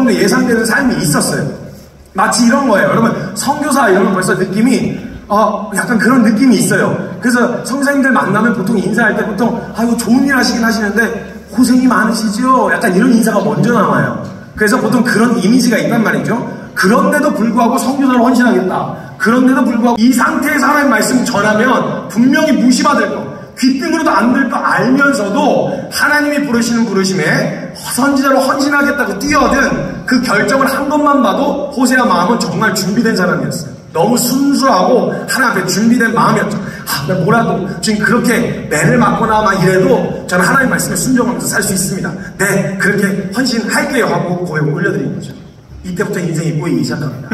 정도 예상되는 삶이 있었어요. 마치 이런 거예요. 여러분, 선교사 이런 건 벌써 느낌이 약간 그런 느낌이 있어요. 그래서 선생님들 만나면 보통 인사할 때 보통 이거 좋은 일 하시긴 하시는데 고생이 많으시죠? 약간 이런 인사가 먼저 나와요. 그래서 보통 그런 이미지가 있단 말이죠. 그런데도 불구하고 선교사로 헌신하겠다. 그런데도 불구하고 이 상태에서 하나님 말씀 전하면 분명히 무시받을 거, 귀등으로도 안 될 거 알면서도 하나님이 부르시는 부르심에 선지자로 헌신하겠다고 뛰어든 그 결정을 한 것만 봐도 호세아 마음은 정말 준비된 사람이었어요. 너무 순수하고 하나님 앞에 준비된 마음이었죠. 나 뭐라도 지금 그렇게 매를 맞거나 막 이래도 저는 하나님 말씀에 순종하면서 살 수 있습니다. 네, 그렇게 헌신할게요 하고 고백을 올려드린 거죠. 이때부터 인생이 꼬이기 시작합니다.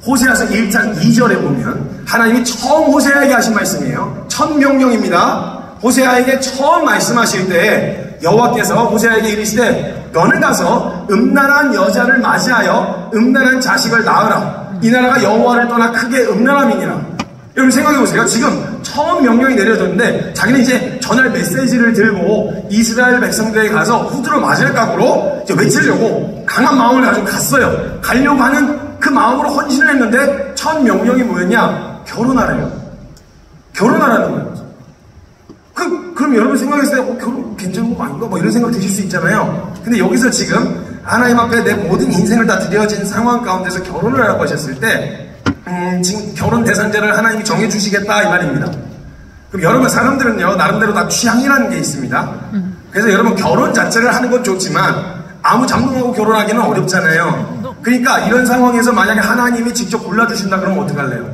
호세아서 1장 2절에 보면 하나님이 처음 호세아에게 하신 말씀이에요. 첫 명령입니다. 호세아에게 처음 말씀하실 때 여호와께서 호세아에게 이르시되 너는 가서 음란한 여자를 맞이하여 음란한 자식을 낳으라. 이 나라가 여호와를 떠나 크게 음란함이니라. 여러분 생각해보세요. 지금 처음 명령이 내려졌는데 자기는 이제 전할 메시지를 들고 이스라엘 백성들에게 가서 후드로 맞을 각오로 이제 외치려고 강한 마음을 가지고 갔어요. 가려고 하는 그 마음으로 헌신을 했는데 첫 명령이 뭐였냐? 결혼하래요. 결혼하라는 거예요. 그럼 여러분 생각했을 때 결혼 괜찮은 거 아닌가? 뭐 이런 생각 드실 수 있잖아요. 근데 여기서 지금 하나님 앞에 내 모든 인생을 다 드려진 상황 가운데서 결혼을 하라고 하셨을 때 지금 결혼 대상자를 하나님이 정해주시겠다 이 말입니다. 그럼 여러분 사람들은요 나름대로 다 취향이라는 게 있습니다. 그래서 여러분 결혼 자체를 하는 건 좋지만 아무 장동하고 결혼하기는 어렵잖아요. 그러니까 이런 상황에서 만약에 하나님이 직접 골라주신다 그러면 어떡할래요?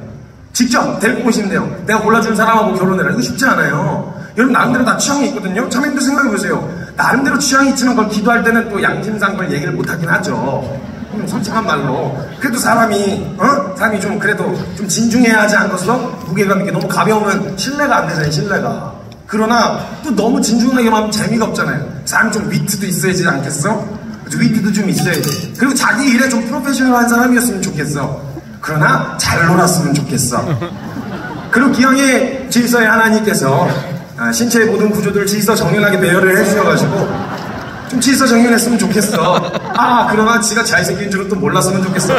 직접 데리고 오시면 돼요. 내가 골라준 사람하고 결혼해라. 이거 쉽지 않아요. 여러분 나름대로 다 취향이 있거든요. 자매님들 생각해보세요. 나름대로 취향이 있지만 그걸 기도할 때는 또 양심상 그걸 얘기를 못하긴 하죠. 솔직한 말로. 그래도 사람이 좀 그래도 좀 진중해야 하지 않고서 무게감 있게 너무 가벼우면 신뢰가 안 되잖아요. 신뢰가. 그러나 또 너무 진중하게 하면 재미가 없잖아요. 사람이 좀 위트도 있어야지 않겠어? 위트도 좀 있어야지. 그리고 자기 일에 좀 프로페셔널한 사람이었으면 좋겠어. 그러나 잘 놀았으면 좋겠어. 그리고 기왕에 질서의 하나님께서 신체의 모든 구조들을 질서 정연하게 배열을 해주셔가지고 좀 질서 정연했으면 좋겠어. 그러나 지가 잘생긴 줄은 또 몰랐으면 좋겠어.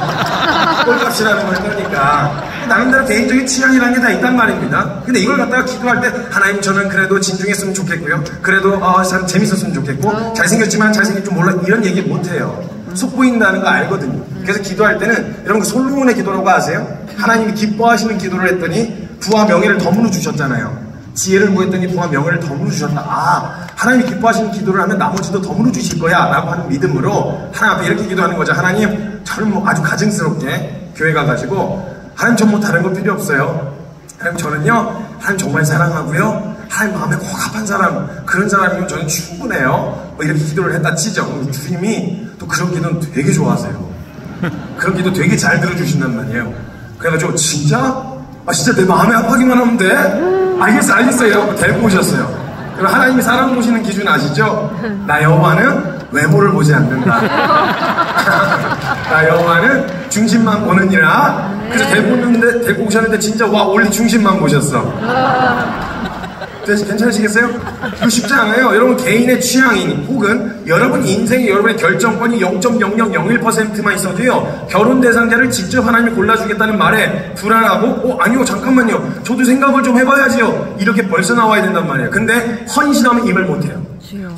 꼴값이라는 걸 떠니까 나름대로 개인적인 취향이라는 게 다 있단 말입니다. 근데 이걸 갖다가 기도할 때 하나님 저는 그래도 진중했으면 좋겠고요. 그래도 참 재밌었으면 좋겠고 잘생겼지만 잘생긴 줄 몰라 이런 얘기 못해요. 속 보인다는 거 알거든요. 그래서 기도할 때는 여러분 그 솔로몬의 기도라고 아세요? 하나님이 기뻐하시는 기도를 했더니 부와 명예를 덤으로 주셨잖아요. 지혜를 구했더니 부와 명예를 덤으로 주셨다. 하나님이 기뻐하시는 기도를 하면 나머지도 덤으로 주실 거야 라고 하는 믿음으로 하나님 앞에 이렇게 기도하는 거죠. 하나님 저는 아주 가증스럽게 교회 가가지고 하나님 전 다른 거 필요 없어요. 하나님 저는요 하나님 정말 사랑하고요 하나님 마음에 고갑한 사람 그런 사람이면 저는 충분해요. 이렇게 기도를 했다 치죠. 주님이 또 그런 기도는 되게 좋아하세요. 그런 기도 되게 잘 들어주신단 말이에요. 그래가지고 진짜 내 마음에 아파하기만 하면 돼? 알겠어요. 이러고 데리고 오셨어요. 그럼 하나님이 사람 보시는 기준 아시죠? 나 여호와는 외모를 보지 않는다. 나 여호와는 중심만 보느니라. 그래서 데리고 오셨는데 진짜 원리 중심만 보셨어. 괜찮으시겠어요? 이거 쉽지 않아요. 여러분 개인의 취향인 혹은 여러분 인생의 여러분의 결정권이 0.0001%만 있어도요 결혼 대상자를 직접 하나님이 골라주겠다는 말에 불안하고 아니요 잠깐만요 저도 생각을 좀 해봐야지요 이렇게 벌써 나와야 된단 말이에요. 근데 헌신하면 입을 못해요.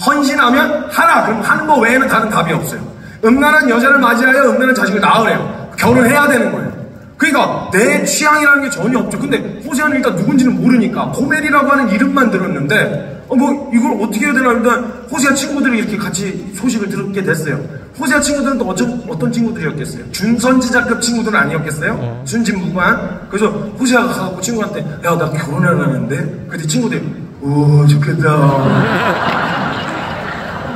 헌신하면 하라 그럼 하는 거 외에는 다른 답이 없어요. 음란한 여자를 맞이하여 음란한 자식을 낳으래요. 결혼해야 되는 거예요. 그러니까 내 취향이라는 게 전혀 없죠. 근데 호세아는 일단 누군지는 모르니까 고멜이라고 하는 이름만 들었는데 이걸 어떻게 해야 되나 일단 호세아 친구들이 이렇게 같이 소식을 듣게 됐어요. 호세아 친구들은 또 어떤 친구들이었겠어요? 중선지자급 친구들은 아니었겠어요? 순진무구한. 그래서 호세아가 가서 친구한테 야 나 결혼하려는데 그때 친구들이 좋겠다.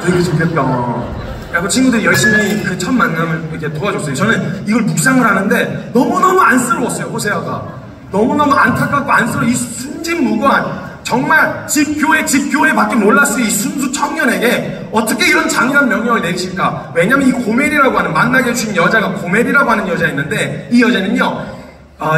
되게 좋겠다. 그 친구들이 열심히 그 첫 만남을 이렇게 도와줬어요. 저는 이걸 묵상을 하는데 너무너무 안쓰러웠어요. 호세아가 너무너무 안타깝고 안쓰러워. 이 순진무구한 정말 집교회 밖에 몰랐을 이 순수 청년에게 어떻게 이런 잔인한 명령을 내리실까? 왜냐면 이 고멜이라고 하는 만나게 해주신 여자가 고멜이라고 하는 여자였는데 이 여자는요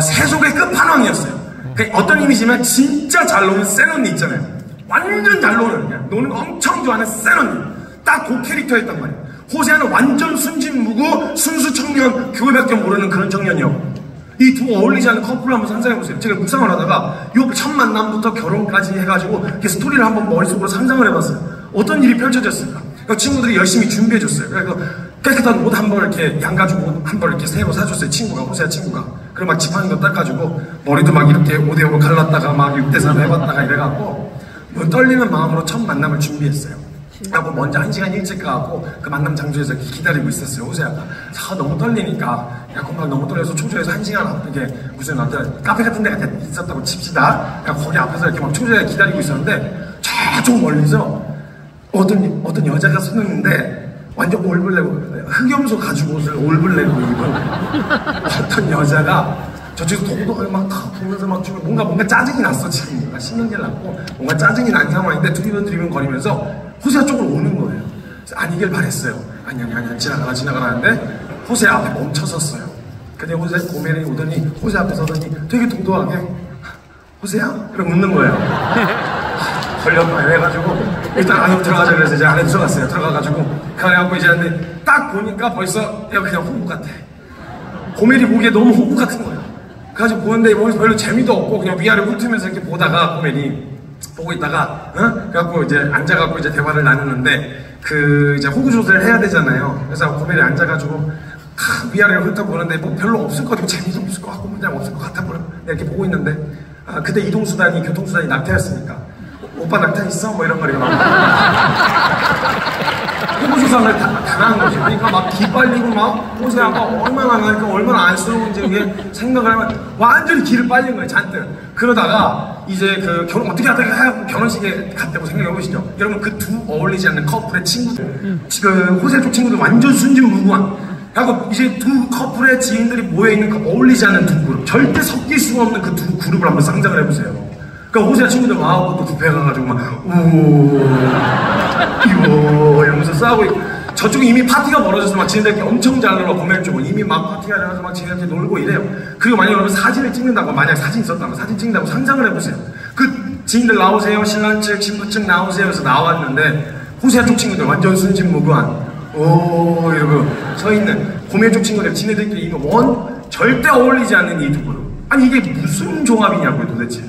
세속의 끝판왕이었어요. 그러니까 어떤 이미지면 진짜 잘 노는 센 언니 있잖아요. 완전 잘 노는 거 엄청 좋아하는 센 언니. 딱 그 캐릭터였단 말이에요. 호세아는 완전 순진무구, 순수 청년, 교회밖에 모르는 그런 청년이요. 이 두 어울리지 않는 커플을 한번 상상해보세요. 제가 묵상을 하다가 이 첫 만남부터 결혼까지 해가지고 이렇게 스토리를 한번 머릿속으로 상상을 해봤어요. 어떤 일이 펼쳐졌을까? 그러니까 친구들이 열심히 준비해줬어요. 그래서 깨끗한 옷 한 벌 이렇게 양가죽 옷 한 벌 이렇게 새로 사줬어요. 친구가, 호세아 친구가. 그리고 막 지팡이도 닦아주고 머리도 막 이렇게 5대5로 갈랐다가 막 6대4로 해봤다가 이래갖고 뭐 떨리는 마음으로 첫 만남을 준비했어요. 하고 먼저 1시간 일찍 가고 그 만남 장소에서 기다리고 있었어요. 호세아가 너무 떨리니까 막 너무 떨려서 초조해서 1시간 앞에 무슨 어떤 카페 같은 데가 있었다고 칩시다. 거기 앞에서 이렇게 막 초조해 기다리고 있었는데 저쪽 멀리서 어떤 여자가 섰는데 완전 올블랙 흑염소 가죽 옷을 올블랙으로 입은 어떤 여자가 저쪽에서 도도하게 막 보면서 막 주면 뭔가 짜증이 났어. 지금 뭔가 신경질 났고 뭔가 짜증이 난 상황인데 두리번 거리면서 호세아 쪽으로 오는 거예요. 그래서 아니길 바랬어요. 아니 지나가라 하는데 호세아 앞에 멈춰섰어요. 근데 고멜이 오더니 호세아 앞에 서더니 되게 도도하게 호세아? 이러고 묻는 거예요. 걸렸다 이래가지고 일단 안으로 들어가자 그래서 이제 안에 들어갔어요. 들어가가지고 그래갖고 이제 근데 딱 보니까 벌써 그냥 호구 같아. 고멜이 보기에 너무 호구 같은 거예요. 그래가지고 보는데 별로 재미도 없고 그냥 위아래 훑으면서 이렇게 보다가 고멜이 보고 있다가 그래갖고 이제 앉아갖고 이제 대화를 나누는데 이제 호구조사를 해야 되잖아요. 그래서 고멜이 앉아가지고 위아래를 훑어보는데 뭐 별로 없을 것 같고 재미도 없을 것 같고 그냥 없을 것 같아 보여. 이렇게 보고 있는데 그때 교통수단이 낙태였으니까 오빠 낙태 있어? 뭐 이런 거리가 호구조사를 당한 거죠. 그러니까 막 기빨리고 막 호세아가 얼마나 안쓰러운지 그게 생각을 하면 완전히 기를 빨린 거예요. 잔뜩. 그러다가 이제 결혼 어떻게 하고 결혼식에 갔다고 생각해보시죠. 여러분 그 두 어울리지 않는 커플의 친구들 호세아 쪽 친구들 완전 순진무구한 하고 이제 두 커플의 지인들이 모여있는 그 어울리지 않는 두 그룹 절대 섞일 수가 없는 그 두 그룹을 한번 상상을 해보세요. 그러니까 호세아 친구들 와갖고 또 뷔페 가가지고 막 이거 이러면서 싸우고 있고 저쪽에 이미 파티가 벌어져서 막 지네들끼리 엄청 잘 놀아. 고멜 쪽은 이미 막 파티가 일어나서 막 지네들끼리 놀고 이래요. 그리고 만약 여러분 사진을 찍는다고 만약 사진 있었다면 사진 찍는다고 상상을 해보세요. 그 지인들 나오세요. 신랑 측 신부 측 나오세요. 그래서 나왔는데 호세아 쪽 친구들 완전 순진무구한 이러고 서있는 고멜 쪽 친구들 지네들끼리 이거 절대 어울리지 않는 이 두 그룹. 아니 이게 무슨 종합이냐고요 도대체.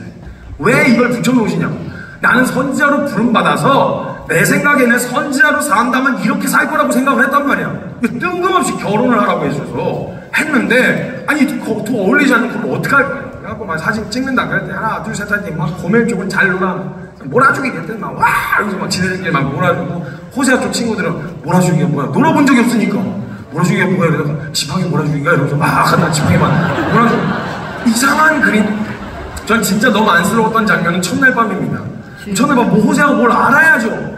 왜 이걸 붙여놓으시냐고. 나는 선지자로 부름받아서 내 생각에는 선지자로 산다면 이렇게 살 거라고 생각을 했단 말이야. 뜬금없이 결혼을 하라고 해줘서 했는데 아니 두 어울리지 않는 그걸 어떡할 거야. 그래갖고 막 사진 찍는다 그랬더니 하나 둘 셋 하니 막 고멜 쪽은 잘 놀아 몰아주기 그랬더니 막 와 여기서 막 지네들끼리 막 몰아주고 호세아 쪽 친구들은 몰아주기가 뭐야 놀아본 적이 없으니까 몰아주기가 뭐야 이러다가 지팡이 몰아주기가 이러면서 막 하다 지팡이 막 몰아주고 이상한 그림. 전 진짜 너무 안쓰러웠던 장면은 첫날 밤입니다. 첫날 밤 호세아가 뭘 알아야죠.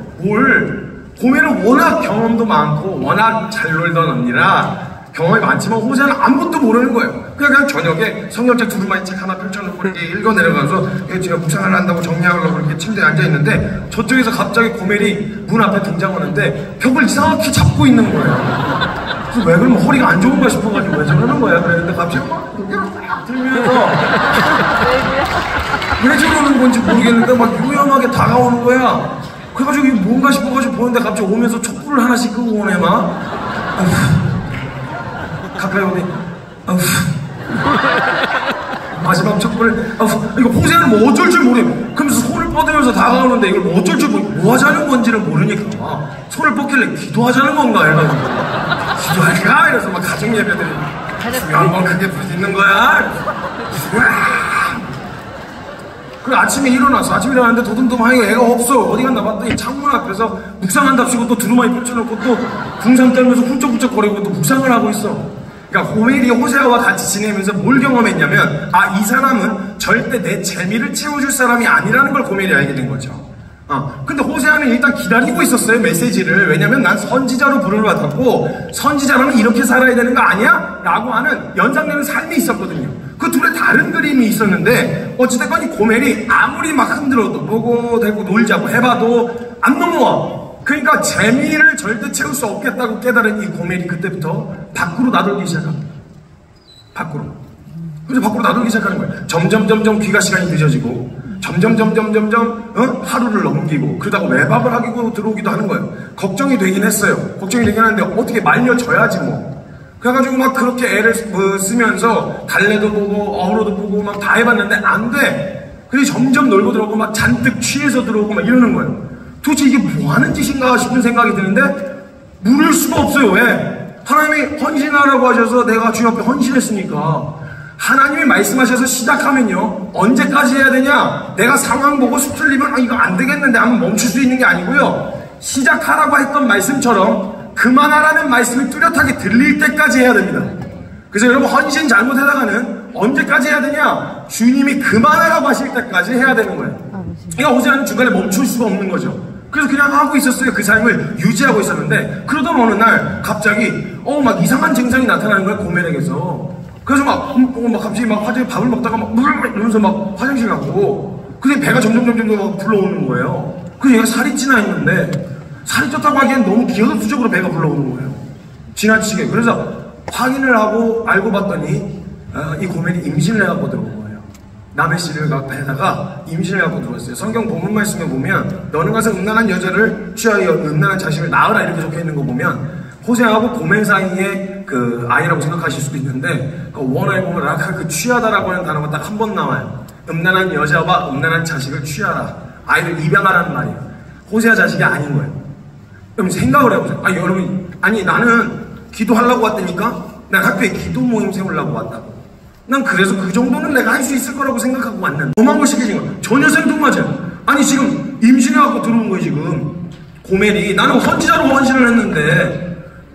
고멜은 워낙 경험도 많고 워낙 잘 놀던 언니라 경험이 많지만 호세아는 아무것도 모르는 거예요. 그냥 저녁에 성경책 두루마리 책 하나 펼쳐놓고 이렇게 읽어 내려가서 제가 묵상을 한다고 정리하려고 이렇게 침대에 앉아있는데 저쪽에서 갑자기 고멜이 문 앞에 등장하는데 벽을 이상하게 잡고 있는 거예요. 그래서 왜 그러면 허리가 안 좋은가 싶어가지고 왜 저러는 거야 그랬는데 갑자기 막 고개를 딱 들면서 왜 저러는 건지 모르겠는데 막 요염하게 다가오는 거야. 그래가지고 이게 뭔가 싶어가지고 보는데 갑자기 오면서 촛불을 하나씩 끄고 오네 막. 가까이 오니 마지막 촛불을 이거 호세아는 뭐 어쩔 줄 모르겠어. 그러면서 손을 뻗으면서 다가오는데 이걸 뭐 어쩔 줄 뭐 하자는 건지를 모르니까 손을 뻗길래 기도하자는 건가 해가지고 기도할까? 이래서 막 가정 예배들이 한번 크게 부딪는 거야. 그래 아침에 일어났는데 도둑놈하게 애가 없어. 어디 갔나 봤더니 창문 앞에서 묵상한답시고 또 두루마리 펼쳐놓고 또 궁상 떨면서 훌쩍훌쩍 거리고 또 묵상을 하고 있어. 그러니까 고멜이 호세아와 같이 지내면서 뭘 경험했냐면 이 사람은 절대 내 재미를 채워줄 사람이 아니라는 걸 고멜이 알게 된 거죠. 근데 호세아는 일단 기다리고 있었어요 메시지를. 왜냐면 난 선지자로 부름을 받았고 선지자라면 이렇게 살아야 되는 거 아니야? 라고 하는 연상되는 삶이 있었거든요. 그 둘의 다른 그림이 있었는데 어찌됐건 이 고멜이 아무리 막 흔들어도 보고 대고 놀자고 해봐도 안 넘어와. 그러니까 재미를 절대 채울 수 없겠다고 깨달은 이 고멜이 그때부터 밖으로 나돌기 시작합니다. 밖으로. 그래서 밖으로 나돌기 시작하는 거예요. 점점 귀가 시간이 늦어지고 점점 하루를 넘기고 그러다가 외박을 하고 들어오기도 하는 거예요. 걱정이 되긴 했어요. 걱정이 되긴 하는데 어떻게 말려줘야지 뭐. 그래가지고 막 그렇게 애를 쓰면서 달래도 보고 어우러도 보고 막 다 해봤는데 안 돼. 근데 점점 놀고 들어오고 막 잔뜩 취해서 들어오고 막 이러는 거예요. 도대체 이게 뭐 하는 짓인가 싶은 생각이 드는데 물을 수가 없어요. 왜? 하나님이 헌신하라고 하셔서 내가 주님 앞에 헌신했으니까. 하나님이 말씀하셔서 시작하면요 언제까지 해야 되냐? 내가 상황 보고 수틀리면 이거 안 되겠는데 하면 멈출 수 있는 게 아니고요, 시작하라고 했던 말씀처럼 그만하라는 말씀이 뚜렷하게 들릴 때까지 해야 됩니다. 그래서 여러분 헌신 잘못하다가는 언제까지 해야 되냐? 주님이 그만하라고 하실 때까지 해야 되는 거예요. 그러니까 호세아는 중간에 멈출 수가 없는 거죠. 그래서 그냥 하고 있었어요. 그 삶을 유지하고 있었는데 그러던 어느 날 갑자기 막 이상한 증상이 나타나는 거예요. 고멜에게서. 그래서 막 갑자기 막 밥을 먹다가 막 이러면서 막 화장실 가고, 근데 배가 점점 막 불러오는 거예요. 그래서 얘가 살이 찌나 했는데 살이 쪘다고 하기엔 너무 기하급수적으로 배가 불러오는 거예요. 지나치게. 그래서 확인을 하고 알고 봤더니 이 고멜이 임신을 해갖고 들어온 거예요. 남의 씨를 배에다가 임신을 해갖고 들어왔어요. 성경 본문 말씀에 보면 너는 가서 음란한 여자를 취하여 음란한 자식을 낳으라 이렇게 적혀있는 거 보면 호세아하고 고멜 사이의 그 아이라고 생각하실 수도 있는데 그 원어에 보면 라카 그 취하다라고 하는 단어가 딱 한 번 나와요. 음란한 여자와 음란한 자식을 취하라, 아이를 입양하라는 말이에요. 호세아 자식이 아닌 거예요. 그럼 생각을 해보세요. 여러분, 나는 기도하려고 왔다니까? 난 학교에 기도 모임 세우려고 왔다고. 난 그래서 그 정도는 내가 할 수 있을 거라고 생각하고 왔는데 너무한 걸 시키신 거예요. 전혀 생뚱맞아요. 지금 임신해갖고 들어온 거예요. 지금 고멜이. 나는 헌지자로 헌신을 했는데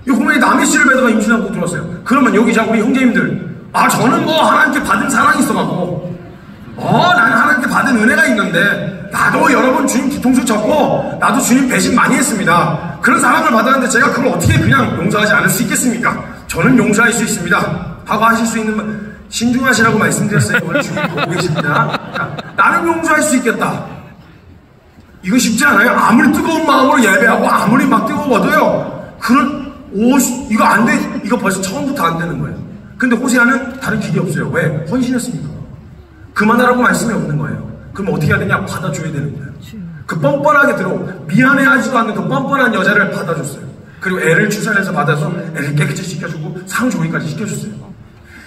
이 고멜이 남의 씨를 배다가 임신하고 들어왔어요. 그러면 여기 우리 형제님들, 저는 뭐 하나님께 받은 사랑이 있어갖고 나는 하나님께 받은 은혜가 있는데 나도 여러 번 주님 뒤통수 쳤고 나도 주님 배신 많이 했습니다. 그런 사랑을 받았는데 제가 그걸 어떻게 그냥 용서하지 않을 수 있겠습니까? 저는 용서할 수 있습니다 하고 하실 수 있는 신중하시라고 말씀드렸어요. 오늘 주님 보고 계십니다. 나는 용서할 수 있겠다. 이거 쉽지 않아요. 아무리 뜨거운 마음으로 예배하고 아무리 막 뜨거워도요, 이거 안 돼. 이거 벌써 처음부터 안 되는 거예요. 근데 호세아는 다른 길이 없어요. 왜? 헌신했으니까. 그만하라고 말씀이 없는 거예요. 그럼 어떻게 해야 되냐? 받아줘야 되는 거예요. 그 뻔뻔하게 미안해하지도 않는 그 뻔뻔한 여자를 받아줬어요. 그리고 애를 출산해서 받아서 애를 깨끗이 씻겨주고 상조리까지 시켜줬어요.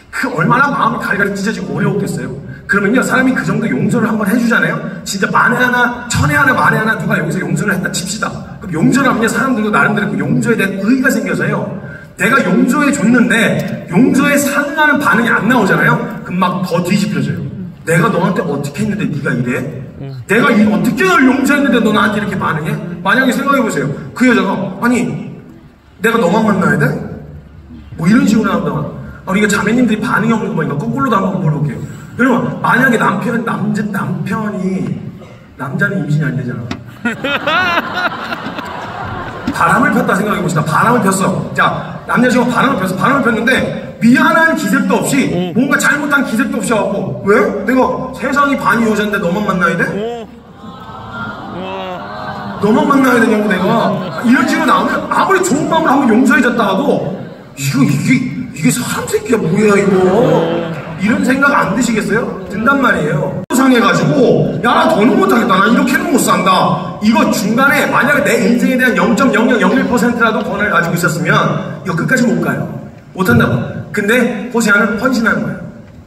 그 얼마나 마음이 갈갈이 찢어지고 어려웠겠어요. 그러면요, 사람이 그 정도 용서를 한번 해주잖아요. 진짜 만에 하나, 천에 하나, 만에 하나 누가 여기서 용서를 했다 칩시다. 그럼 용서를 하면 사람들도 나름대로 그 용서에 대한 의의가 생겨서요, 내가 용서해 줬는데 용서에 상응하는 반응이 안 나오잖아요. 그럼 막 더 뒤집혀져요. 내가 너한테 어떻게 했는데 네가 이래? 내가 어떻게 널 용서했는데 너 나한테 이렇게 반응해? 만약에 생각해보세요. 그 여자가 내가 너만 만나야 돼? 뭐 이런 식으로 나온다. 우리가 자매님들이 반응이 없는 거 보니까 거꾸로도 한번 볼게요. 여러분, 만약에 남자는 임신이 안 되잖아. 바람을 폈다 생각해봅시다. 바람을 폈어. 자, 남자친구가 바람을 폈는데 미안한 기색도 없이, 뭔가 잘못한 기색도 없이 와갖고, 왜? 내가 세상이 반이 여잔데 너만 만나야 돼? 너만 만나야 되냐고 내가. 이런 식으로 나오면 아무리 좋은 마음으로 한번 용서해줬다 하고, 이게 사람 새끼야 뭐야 이거, 이런 생각 안 드시겠어요? 든단 말이에요. 상해가지고 야, 나 더는 못하겠다, 나 이렇게는 못 산다. 이거 중간에 만약에 내 인생에 대한 0.0001%라도 권한을 가지고 있었으면 이거 끝까지 못 가요. 못한다고. 근데 호세아는 헌신하는 거예요.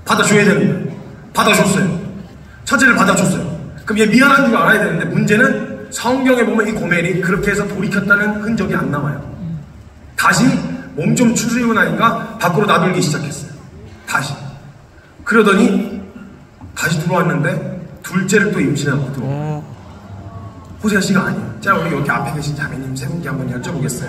받아줘야 되는 거예요. 받아줬어요. 첫째를 받아줬어요. 그럼 얘 미안한 줄 알아야 되는데, 문제는 성경에 보면 이 고멜이 그렇게 해서 돌이켰다는 흔적이 안 나와요. 다시 몸 좀 추스리고 나니까 밖으로 나돌기 시작했어요. 다시. 그러더니 다시 들어왔는데 둘째를 또 임신하고 들어와요. 호세아 씨가 아니에요. 자, 우리 여기 앞에 계신 자매님 세 분께 한번 여쭤보겠어요.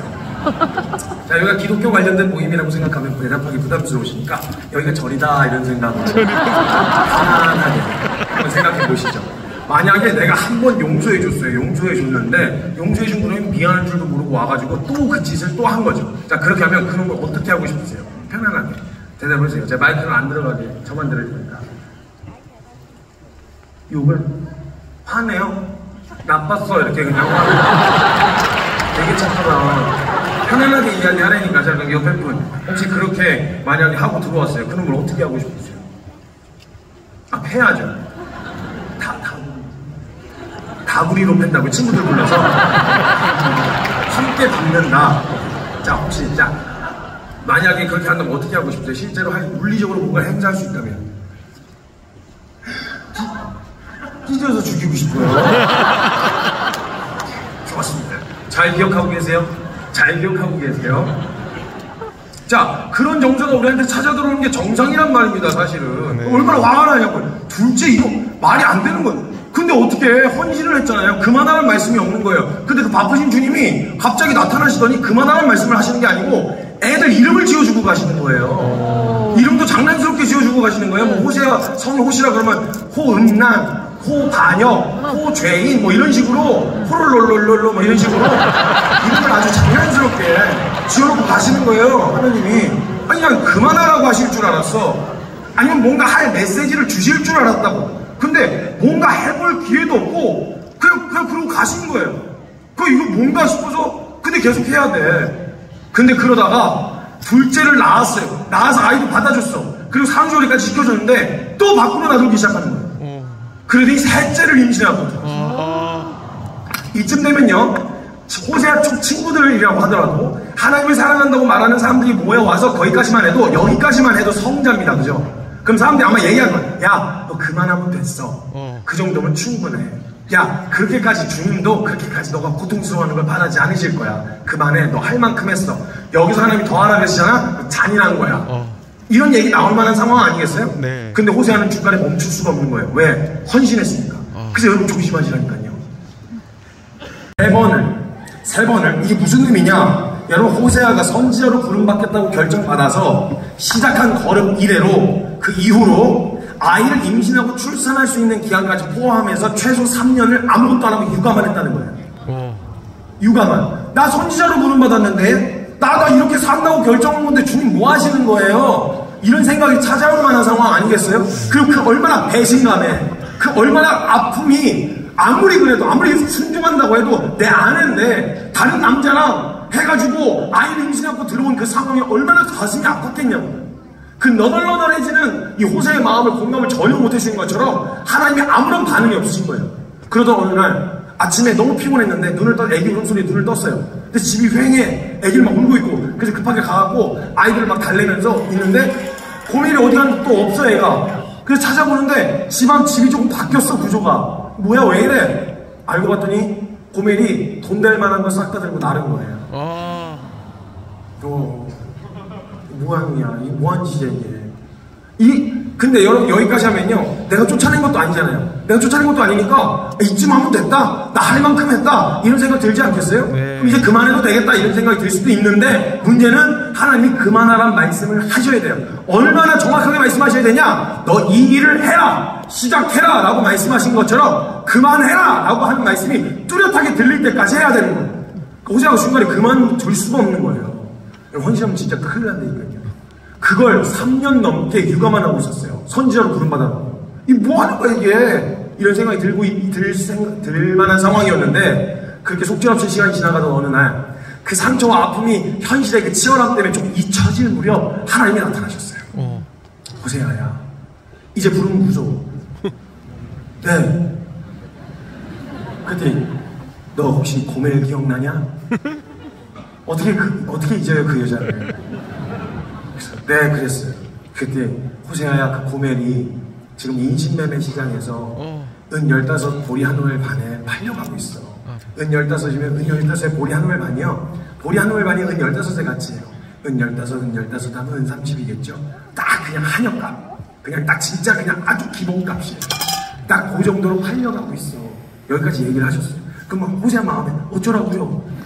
자, 여기가 기독교 관련된 모임이라고 생각하면 대답하기 부담스러우시니까 여기가 절이다 이런 생각으로 편안하게 한번 생각해 보시죠. 만약에 내가 한 번 용서해 줬어요. 용서해 줬는데 용서해 준 분은 미안한 줄도 모르고 와가지고 또 그 짓을 또 한 거죠. 자, 그렇게 하면 그런 걸 어떻게 하고 싶으세요? 편안하게 대답을 해주세요. 제 마이크는 안 들어가게 저만 들을 테니까. 욕을? 화내요? 나빴어 이렇게 그냥 되게 착하다. 편안하게 이야기하라니까. 자, 그럼 옆에 분 혹시 그렇게 만약에 하고 들어왔어요. 그런 걸 어떻게 하고 싶으세요? 아, 패야죠. 다 다구리로 팬다고 친구들 불러서 함께 받는다. 자, 혹시 자 만약에 그렇게 한다면 어떻게 하고 싶으세요? 실제로 물리적으로 뭔가 행사할 수 있다면 찢어서 죽이고 싶어요. 좋았습니다. 잘 기억하고 계세요? 잘 기억하고 계세요? 자, 그런 정서가 우리한테 찾아 들어오는 게 정상이란 말입니다, 사실은. 네. 얼마나 화가 나냐고요. 둘째, 이거 말이 안 되는 거예요. 근데 어떻게 헌신을 했잖아요. 그만하라는 말씀이 없는 거예요. 근데 그 바쁘신 주님이 갑자기 나타나시더니 그만하라는 말씀을 하시는 게 아니고 애들 이름을 지어주고 가시는 거예요. 이름도 장난스럽게 지어주고 가시는 거예요. 뭐 호세아, 성이 호시라 그러면 호음란, 호반역, 호죄인 뭐 이런 식으로 호롤롤롤롤로 뭐 이런 식으로 이름을 아주 장난스럽게 지어놓고 가시는 거예요. 하나님이. 아니 그냥 그만하라고 하실 줄 알았어. 아니면 뭔가 할 메시지를 주실 줄 알았다고. 근데 뭔가 해볼 기회도 없고 그냥 그러고 가신 거예요. 이거 뭔가 싶어서 근데 계속 해야 돼. 근데 그러다가 둘째를 낳았어요. 낳아서 아이도 받아줬어. 그리고 산후조리까지 시켜줬는데 또 밖으로 놔두기 시작하는 거예요. 그러더니 셋째를 임신하거든요. 이쯤 되면요, 호세아 쪽 친구들이라고 하더라도 하나님을 사랑한다고 말하는 사람들이 모여와서 거기까지만 해도, 여기까지만 해도 성자입니다. 그죠? 그럼 사람들이 아마 얘기하는 거야. 야, 너 그만하면 됐어. 그 정도면 충분해. 야, 그렇게까지 주님도 그렇게까지 너가 고통스러워하는 걸 바라지 않으실 거야. 그만해. 너 할 만큼 했어. 여기서 하나님이 더 하라 그러시잖아? 잔인한 거야. 이런 얘기 나올 만한 상황 아니겠어요? 네. 근데 호세아는 중간에 멈출 수가 없는 거예요. 왜? 헌신했으니까. 그래서 여러분 조심하시라니까요. 세 번을 이게 무슨 의미냐? 여러분 호세아가 선지자로 부름받겠다고 결정받아서 시작한 걸음 이래로 그 이후로 아이를 임신하고 출산할 수 있는 기간까지 포함해서 최소 3년을 아무것도 안 하고 육아만 했다는 거예요. 육아만. 나 선지자로 부름받았는데 나 이렇게 산다고 결정한 건데 주님 뭐 하시는 거예요? 이런 생각이 찾아올 만한 상황 아니겠어요? 그리고 그 얼마나 배신감에, 그 얼마나 아픔이 아무리 그래도, 아무리 순종한다고 해도 내 아내인데 다른 남자랑 해가지고 아이를 임신하고 들어온 그 상황이 얼마나 가슴이 아팠겠냐고. 그 너덜너덜해지는 이 호세의 마음을 공감을 전혀 못해주신 것처럼 하나님이 아무런 반응이 없으신 거예요. 그러던 어느 날 아침에 너무 피곤했는데 애기 울음소리에 눈을 떴어요. 근데 집이 휑해. 애기를 막 울고 있고. 그래서 급하게 가갖고 아이들을 막 달래면서 있는데 고멜이 어디 갔는데 또 없어 애가. 그래서 찾아보는데 집이 조금 바뀌었어 구조가. 뭐야 왜 이래? 알고 봤더니 고멜이 돈 될 만한 걸 싹 다 들고 나른 거예요. 뭐하냐 이 뭐한 짓이야 이게. 근데 여러분 여기까지 하면요 내가 쫓아낸 것도 아니잖아요. 내가 쫓아낸 것도 아니니까 이쯤 하면 됐다, 나 할 만큼 했다 이런 생각 들지 않겠어요? 네. 그럼 이제 그만해도 되겠다 이런 생각이 들 수도 있는데 문제는 하나님이 그만하라는 말씀을 하셔야 돼요. 얼마나 정확하게 말씀하셔야 되냐? 너 이 일을 해라, 시작해라 라고 말씀하신 것처럼 그만해라 라고 하는 말씀이 뚜렷하게 들릴 때까지 해야 되는 거예요. 호세아가 중간에 그만둘 수가 없는 거예요. 헌신하면 진짜 큰일 난다니까요. 그걸 3년 넘게 육아만 하고 있었어요. 선지자로 부름받았고. 이 뭐 하는 거야 이게? 이런 생각이 들 만한 상황이었는데 그렇게 속절없이 시간이 지나가던 어느 날 그 상처와 아픔이 현실의 그 치열함 때문에 좀 잊혀질 무렵 하나님이 나타나셨어요. 호세아야, 이제 부르면 무서워. 네. 그때 너 혹시 고멜 기억나냐? 어떻게 잊어요 그 여자를? 네, 그랬어요. 그때 호세아야, 그 고멜이 지금 인신매매 시장에서 은 15 보리 한 올 반에 팔려가고 있어. 은 15이면 은 15에 보리 한 올 반이요. 보리 한 올 반이 은 15의 가치예요. 은 15 하면 은 30이겠죠. 딱 그냥 한역값. 그냥 딱 진짜 그냥 아주 기본값이에요. 딱 그 정도로 팔려가고 있어. 여기까지 얘기를 하셨어요. 그럼 호세아 마음에 어쩌라고요?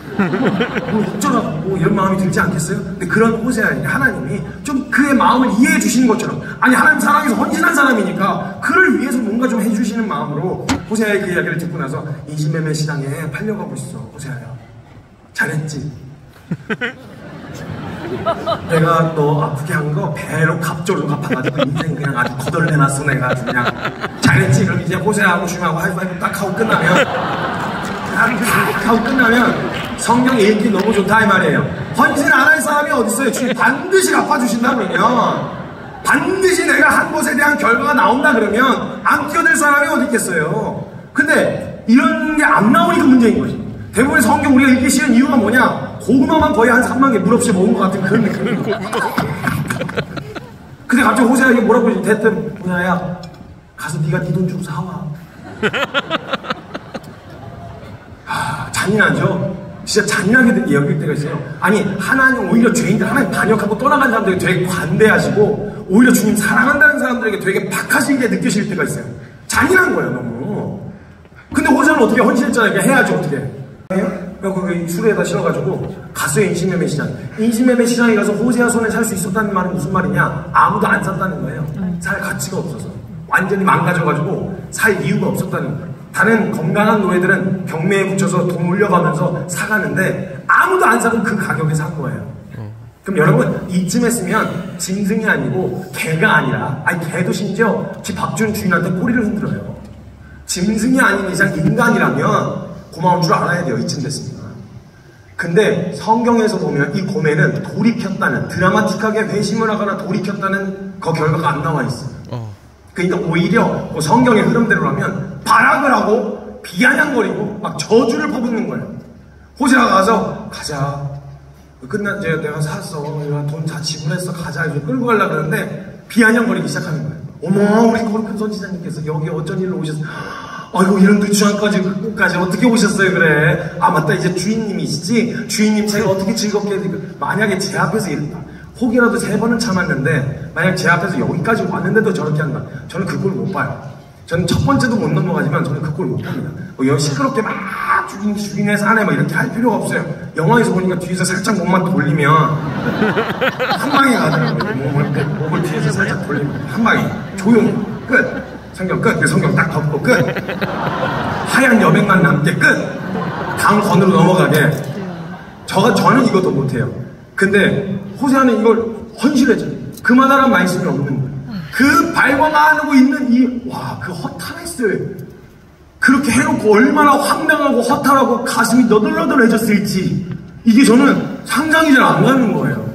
어쩌라고 이런 마음이 들지 않겠어요? 근데 그런 호세아 하나님이 좀 그의 마음을 이해해 주시는 것처럼, 아니 하나님 사랑해서 헌신한 사람이니까 그를 위해서 뭔가 좀 해주시는 마음으로 호세아의 그 이야기를 듣고 나서 인신매매 시장에 팔려가고 있어. 호세아야, 잘했지? 내가 너 아프게 한 거 배로 갑조로 갚아가지고 인생 그냥 아주 거덜내놨어. 내가 아주 그냥 잘했지? 그럼 이제 호세아하고 주님하고 하이파이브 딱 하고 끝나면 성경 읽기 너무 좋다 이 말이에요. 헌신 안 할 사람이 어딨어요? 주님 반드시 갚아주신다 그러면, 반드시 내가 한 것에 대한 결과가 나온다 그러면 안 끼어들 사람이 어디 있겠어요? 근데 이런 게 안 나오니까 문제인 거지. 대부분의 성경 우리가 읽기 싫은 이유가 뭐냐? 고구마만 거의 한 3만 개 물 없이 먹은 것 같은 그런 느낌. 근데 갑자기 호세아에게 뭐라고 그러지? 대뜸 호세아야 가서 네가 네 돈 주고 사와. 잔인하죠? 진짜 잔인하게 여길 때가 있어요. 아니 하나님 오히려 죄인들 하나님 반역하고 떠나간 사람들에게 되게 관대하시고 오히려 주님 사랑한다는 사람들에게 되게 박하시게 느껴질 때가 있어요. 잔인한 거예요 너무. 근데 호세아는 어떻게 헌신했잖아요. 해야죠 어떻게. 그 수레에다 실어가지고 갔어요. 인신매매 시장. 인신매매 시장에 가서 호세아 손에 살 수 있었다는 말은 무슨 말이냐? 아무도 안 샀다는 거예요. 살 가치가 없어서 완전히 망가져가지고 살 이유가 없었다는 거예요. 다른 건강한 노예들은 경매에 붙여서 돈 올려가면서 사가는데 아무도 안 사고 그 가격에 산 거예요. 그럼 여러분 이쯤 했으면 짐승이 아니고 개가 아니라 아니 개도 심지어 박준 주인한테 꼬리를 흔들어요. 짐승이 아닌 이상 인간이라면 고마운 줄 알아야 돼요. 이쯤 됐습니다. 근데 성경에서 보면 이 고멜은 돌이켰다는 드라마틱하게 회심을 하거나 돌이켰다는 그 결과가 안 나와 있어요. 그러니까 오히려 그 성경의 흐름대로라면 발악을 하고 비아냥거리고 막 저주를 퍼붓는 거예요. 호세아가 가서 가자. 끝난 이제 내가 샀어. 돈 다 지불했어. 가자. 이제 끌고 가려고 그러는데 비아냥거리기 시작하는 거예요. 어머 우리 거룩한 선지자님께서 여기 어쩐 일로 오셨어요? 아이고 이런 누추한까지 끝까지 어떻게 오셨어요? 그래. 아 맞다 이제 주인님이시지. 주인님 제가 어떻게 즐겁게 만약에 제 앞에서 이랬다. 혹이라도 3번은 참았는데 만약 제 앞에서 여기까지 왔는데도 저렇게 한다. 저는 그 꼴 못 봐요. 저는 첫 번째도 못 넘어가지만 저는 그 꼴 못 봅니다. 여기 시끄럽게 막 죽이네 사네 막 이렇게 할 필요가 없어요. 영화에서 보니까 뒤에서 살짝 몸만 돌리면 한 방에 가더라고요. 목을 뒤에서 살짝 돌리면 한 방에 조용히 끝. 성경 끝. 그 성경 딱 덮고 끝. 하얀 여백만 남게 끝. 다음 건으로 넘어가게. 저는 이것도 못해요. 근데 호세아는 이걸 헌신했죠. 그만하란 말씀이 없는 거예요. 그 발광하고 있는 그 허탈했을 그렇게 해놓고 얼마나 황당하고 허탈하고 가슴이 너덜너덜해졌을지 이게 저는 상상이 잘 안 가는 거예요.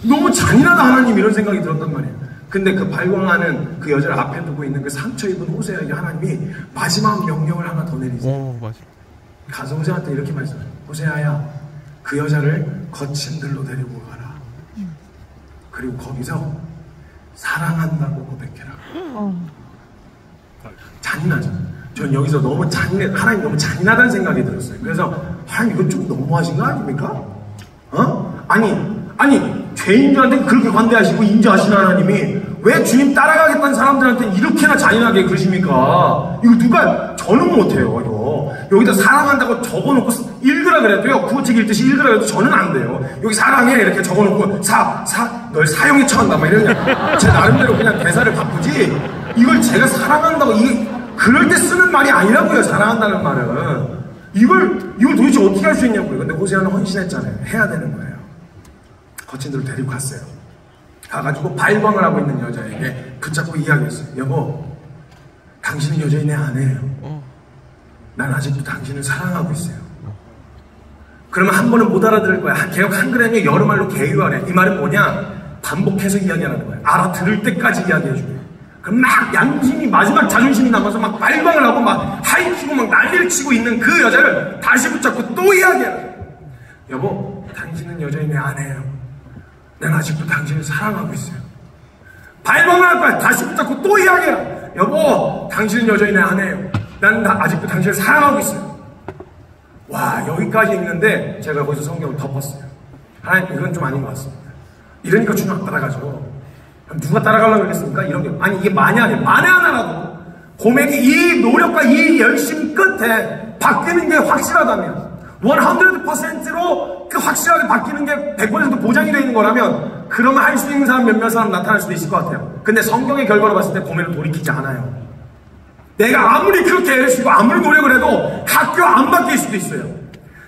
너무 잔인하다 하나님 이런 생각이 들었단 말이에요. 근데 그 발광하는 그 여자를 앞에 두고 있는 그 상처 입은 호세아에게 하나님이 마지막 명령을 하나 더 내리세요. 가서 호세아한테 이렇게 말씀해요. 호세아야 그 여자를 거친 들로 데리고 가라. 그리고 거기서 사랑한다고 고백해라. 잔인하죠. 전 여기서 너무 하나님 너무 잔인하다는 생각이 들었어요. 그래서 하나님 이건 좀 너무하신 거 아닙니까? 아니 죄인들한테 그렇게 관대하시고 인자하신 하나님이 왜 주님 따라가겠다는 사람들한테 이렇게나 잔인하게 그러십니까? 이거 누가 저는 못해요. 이거 여기다 사랑한다고 적어놓고 읽으라 그래도요. 구호책 읽듯이 읽으라 그래도 저는 안 돼요. 여기 사랑해 이렇게 적어놓고 널 사형에 처한다 막 이러냐. 제 나름대로 그냥 대사를 바꾸지 이걸 제가 사랑한다고 그럴 때 쓰는 말이 아니라고요. 사랑한다는 말은 이걸 도대체 어떻게 할 수 있냐고요. 근데 호세아는 헌신했잖아요. 해야 되는 거예요. 거친 데로 데리고 갔어요. 가가지고 발광을 하고 있는 여자에게 붙잡고 이야기했어요. 여보, 당신은 여전히 내 아내예요. 난 아직도 당신을 사랑하고 있어요. 그러면 한 번은 못 알아들을 거야. 개혁 한글에는 여러말로 개유하래. 이 말은 뭐냐? 반복해서 이야기하는 거예요. 알아들을 때까지 이야기해줘요. 그럼 막 양심이 마지막 자존심이 남아서 막 발광을 하고 막 하이키고 막 난리를 치고 있는 그 여자를 다시 붙잡고 또 이야기해요. 여보, 당신은 여전히 내 아내예요. 난 아직도 당신을 사랑하고 있어요. 발광을 할 거야. 다시 붙잡고 또 이야기해. 여보, 당신은 여전히 내 아내예요. 난 아직도 당신을 사랑하고 있어요. 와, 여기까지 읽는데 제가 거기서 성경을 덮었어요. 하나님, 이건 좀 아닌 것 같습니다. 이러니까 주님 안 따라가죠. 누가 따라가려고 그랬습니까? 이런 게. 아니, 이게 만에 하나라도 고멜이 이 노력과 이 열심 끝에 바뀌는 게 확실하다면 100%로 그 확실하게 바뀌는 게 100% 보장이 되어 있는 거라면 그러면 할 수 있는 사람 몇몇 사람 나타날 수도 있을 것 같아요. 근데 성경의 결과로 봤을 때 고멜은 돌이키지 않아요. 내가 아무리 그렇게 애를 쓰고 아무리 노력을 해도 학교 안 바뀔 수도 있어요.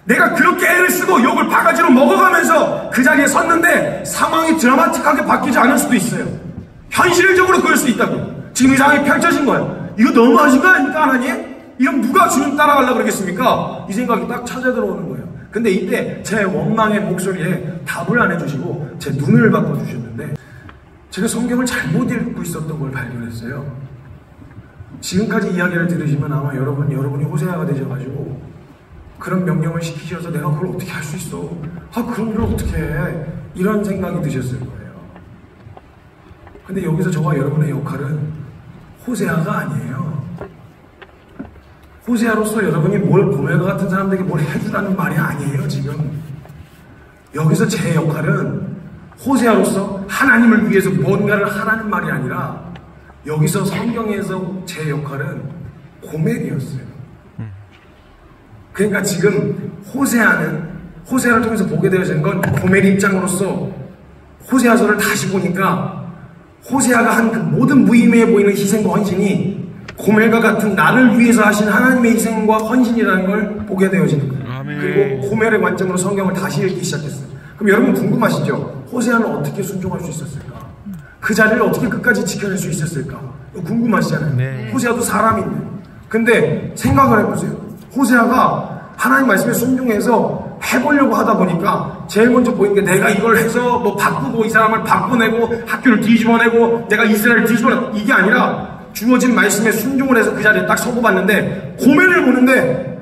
내가 그렇게 애를 쓰고 욕을 바가지로 먹어가면서 그 자리에 섰는데 상황이 드라마틱하게 바뀌지 않을 수도 있어요. 현실적으로 그럴 수 있다고요. 지금 이 상황이 펼쳐진 거예요. 이거 너무하신 거 아닙니까 하나님? 이럼 누가 주님 따라가려고 그러겠습니까? 이 생각이 딱 찾아 들어오는 거예요. 근데 이때 제 원망의 목소리에 답을 안 해주시고 제 눈을 바꿔주셨는데 제가 성경을 잘못 읽고 있었던 걸 발견했어요. 지금까지 이야기를 들으시면 아마 여러분이 호세아가 되셔가지고 그런 명령을 시키셔서 내가 그걸 어떻게 할 수 있어? 그런 걸 어떻게 해? 이런 생각이 드셨을 거예요. 근데 여기서 저와 여러분의 역할은 호세아가 아니에요. 호세아로서 여러분이 고멜과 같은 사람들에게 뭘 해주라는 말이 아니에요, 지금. 여기서 제 역할은 호세아로서 하나님을 위해서 뭔가를 하라는 말이 아니라 여기서 성경에서 제 역할은 고멜이었어요. 그러니까 지금 호세아를 통해서 보게 되어진 건 고멜 입장으로서 호세아서를 다시 보니까 호세아가 한 그 모든 무의미해 보이는 희생과 헌신이 고멜과 같은 나를 위해서 하신 하나님의 희생과 헌신이라는 걸 보게 되어지는 거예요. 아멘. 그리고 고멜의 관점으로 성경을 다시 읽기 시작했어요. 그럼 여러분 궁금하시죠? 호세아는 어떻게 순종할 수 있었을까? 그 자리를 어떻게 끝까지 지켜낼 수 있었을까? 궁금하시잖아요. 네. 호세아도 사람인데. 근데 생각을 해보세요. 호세아가 하나님 말씀에 순종해서 해보려고 하다 보니까 제일 먼저 보이는 게 내가 이걸 해서 뭐 바꾸고 이 사람을 바꿔내고 학교를 뒤집어내고 내가 이스라엘을 뒤집어내고 이게 아니라 주어진 말씀에 순종을 해서 그 자리에 딱 서고 봤는데 고멜을 보는데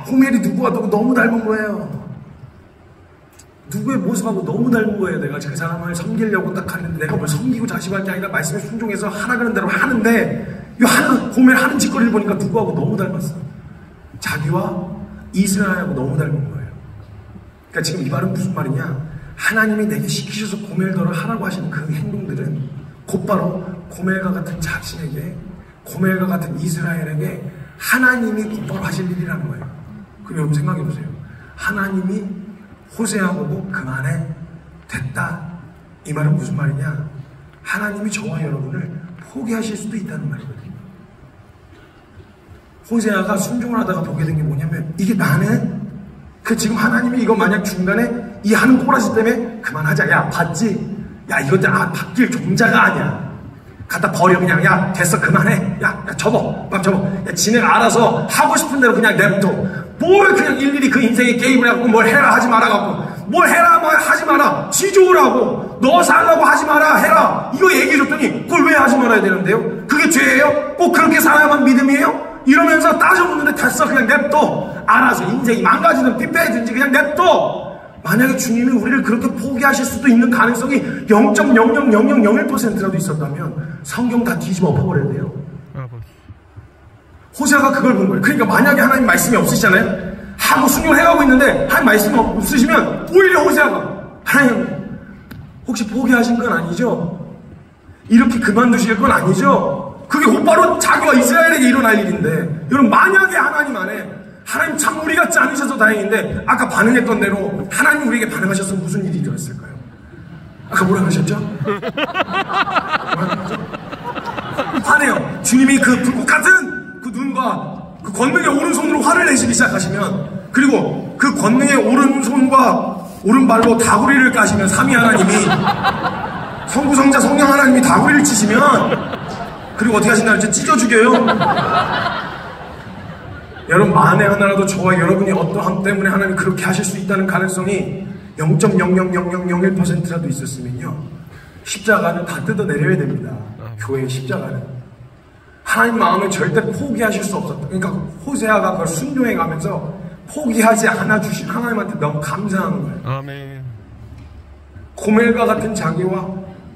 고멜이 누구하고 너무 닮은 거예요. 누구의 모습하고 너무 닮은 거예요. 내가 그 사람을 섬기려고 딱 하는데 내가 뭘 섬기고 자식할 게 아니라 말씀에 순종해서 하라 그런 대로 하는데 고멜 하는 짓거리를 보니까 누구하고 너무 닮았어. 자기와 이스라엘하고 너무 닮은 거예요. 그러니까 지금 이 말은 무슨 말이냐? 하나님이 내게 시키셔서 고멜더러 하라고 하시는 그 행동들은 곧바로 고멜과 같은 자신에게, 고멜과 같은 이스라엘에게 하나님이 곧바로 하실 일이라는 거예요. 그럼 여러분 생각해 보세요. 하나님이 호세아 보고 그만해, 됐다. 이 말은 무슨 말이냐? 하나님이 저와 여러분을 포기하실 수도 있다는 말이거든요. 호세아가 순종을 하다가 보게 된 게 뭐냐면 이게 나는 지금 하나님이 이거 만약 중간에 이 하는 꼬라지 때문에 그만하자. 야 봤지? 야 이것들 바뀔 종자가 아니야. 갖다 버려 그냥. 야 됐어 그만해. 야 접어 막 접어. 야 지네가 알아서 하고 싶은 대로 그냥 냅둬. 뭘 그냥 일일이 그 인생에 개입을 해갖고 뭘 해라 하지 말아갖고 뭘 해라 뭐 하지 마라. 지 좋으라고 너 살라고 하지 마라 해라. 이거 얘기해줬더니 그걸 왜 하지 말아야 되는데요? 그게 죄예요? 꼭 그렇게 살아야만 믿음이에요? 이러면서 따져보는데 됐어 그냥 냅둬. 알아서 인생이 망가지든 삐빼든지 그냥 냅둬. 만약에 주님이 우리를 그렇게 포기하실 수도 있는 가능성이 0.00001%라도 있었다면 성경 다 뒤집어 엎어버려야 돼요. 호세아가 그걸 본 거예요. 그러니까 만약에 하나님 말씀이 없으시잖아요. 하고 순종을 해가고 있는데 하나님 말씀이 없으시면 오히려 호세아가 하나님 혹시 포기하신 건 아니죠? 이렇게 그만두실 건 아니죠? 그게 곧바로 자기와 이스라엘에게 일어날 일인데 여러분 만약에 하나님 안에 하나님 참 우리 같지 않으셔서 다행인데 아까 반응했던 대로 하나님 우리에게 반응하셨으면 무슨 일이 일어났을까요? 아까 뭐라 하셨죠? 화내요. 주님이 그 불꽃 같은 그 눈과 그 권능의 오른손으로 화를 내시기 시작하시면 그리고 그 권능의 오른손과 오른발로 다구리를 까시면 삼위 하나님이 성부 성자 성령 하나님이 다구리를 치시면 그리고 어떻게 하신다 그랬죠? 찢어 죽여요. 여러분 만에 하나라도 저와 여러분이 어떠함 때문에 하나님이 그렇게 하실 수 있다는 가능성이 0.00001%라도 있었으면요 십자가는 다 뜯어내려야 됩니다. 교회의 십자가는 하나님 마음을 절대 포기하실 수 없었다. 그러니까 호세아가 그걸 순종해 가면서 포기하지 않아 주신 하나님한테 너무 감사한 거예요. 아멘. 고멜과 같은 자기와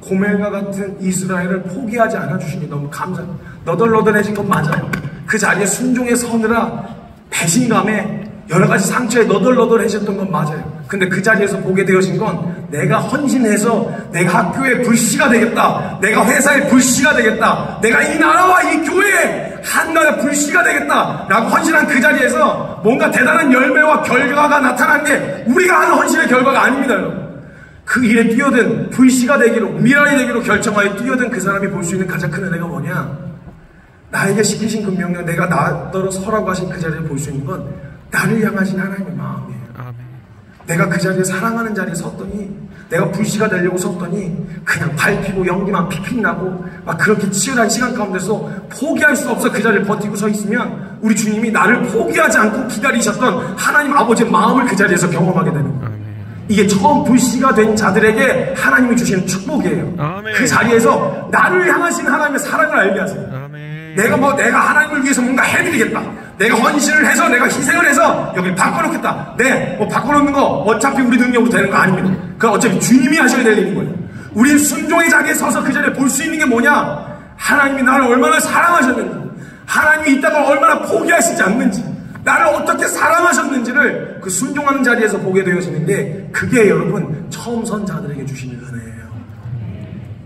고멜과 같은 이스라엘을 포기하지 않아 주신 게 너무 감사해요. 너덜너덜해진 건 맞아요. 그 자리에 순종에 서느라 배신감에 여러 가지 상처에 너덜너덜해졌던 건 맞아요. 근데 그 자리에서 보게 되어진 건 내가 헌신해서 내가 학교의 불씨가 되겠다. 내가 회사의 불씨가 되겠다. 내가 이 나라와 이 교회의 한나라의 불씨가 되겠다. 라고 헌신한 그 자리에서 뭔가 대단한 열매와 결과가 나타난 게 우리가 하는 헌신의 결과가 아닙니다. 여러분. 그 일에 뛰어든 불씨가 되기로 미랄이 되기로 결정하여 뛰어든 그 사람이 볼 수 있는 가장 큰 은혜가 뭐냐? 나에게 시키신 그 명령 내가 나더러 서라고 하신 그 자리를 볼 수 있는 건 나를 향하신 하나님의 마음이에요. 아멘. 내가 그 자리에 사랑하는 자리에 섰더니 내가 불씨가 되려고 섰더니 그냥 밟히고 연기만 피픽 나고 막 그렇게 치열한 시간 가운데서 포기할 수 없어 그 자리를 버티고 서 있으면 우리 주님이 나를 포기하지 않고 기다리셨던 하나님 아버지의 마음을 그 자리에서 경험하게 되는 거예요. 이게 처음 불씨가 된 자들에게 하나님이 주시는 축복이에요. 아멘. 그 자리에서 나를 향하신 하나님의 사랑을 알게 하세요. 아멘. 내가 하나님을 위해서 뭔가 해드리겠다. 내가 헌신을 해서 내가 희생을 해서 여기 바꿔놓겠다. 뭐 바꿔놓는 거 어차피 우리 능력으로 되는 거 아닙니다. 그건 어차피 주님이 하셔야 될 일인 거예요. 우린 순종의 자리에 서서 그 자리에 볼 수 있는 게 뭐냐? 하나님이 나를 얼마나 사랑하셨는지, 하나님이 이 땅을 얼마나 포기하시지 않는지, 나를 어떻게 사랑하셨는지를 그 순종하는 자리에서 보게 되어지는데, 그게 여러분 처음 선 자들에게 주시는 은혜예요.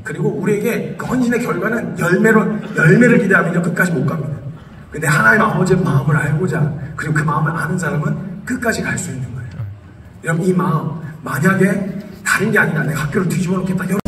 그리고 우리에게 그 헌신의 결과는 열매를 기대하면 끝까지 못 갑니다. 근데 하나님 아버지의 마음을 알고자, 그리고 그 마음을 아는 사람은 끝까지 갈 수 있는 거예요. 여러분, 이 마음 만약에 다른 게 아니라 내가 학교를 뒤집어 놓겠다, 여러분